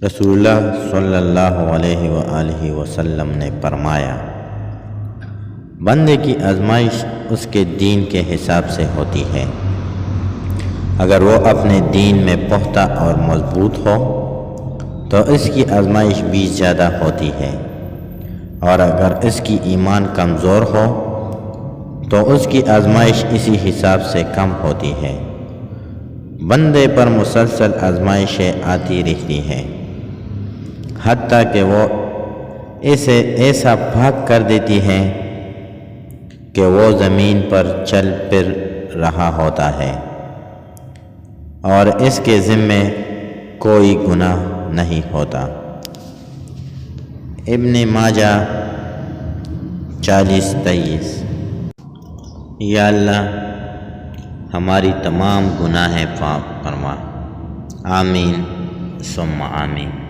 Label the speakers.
Speaker 1: رسول اللہ صلی اللہ علیہ وآلہ وسلم نے فرمایا، بندے کی آزمائش اس کے دین کے حساب سے ہوتی ہے۔ اگر وہ اپنے دین میں پختہ اور مضبوط ہو تو اس کی آزمائش بھی زیادہ ہوتی ہے، اور اگر اس کی ایمان کمزور ہو تو اس کی آزمائش اسی حساب سے کم ہوتی ہے۔ بندے پر مسلسل آزمائشیں آتی رہتی ہیں، حتیٰ کہ وہ اسے ایسا پاک کر دیتی ہیں کہ وہ زمین پر چل پھر رہا ہوتا ہے اور اس کے ذمے کوئی گناہ نہیں ہوتا۔ ابن ماجہ 40-23۔ یا اللہ ہماری تمام گناہیں معاف فرما، آمین ثم آمین۔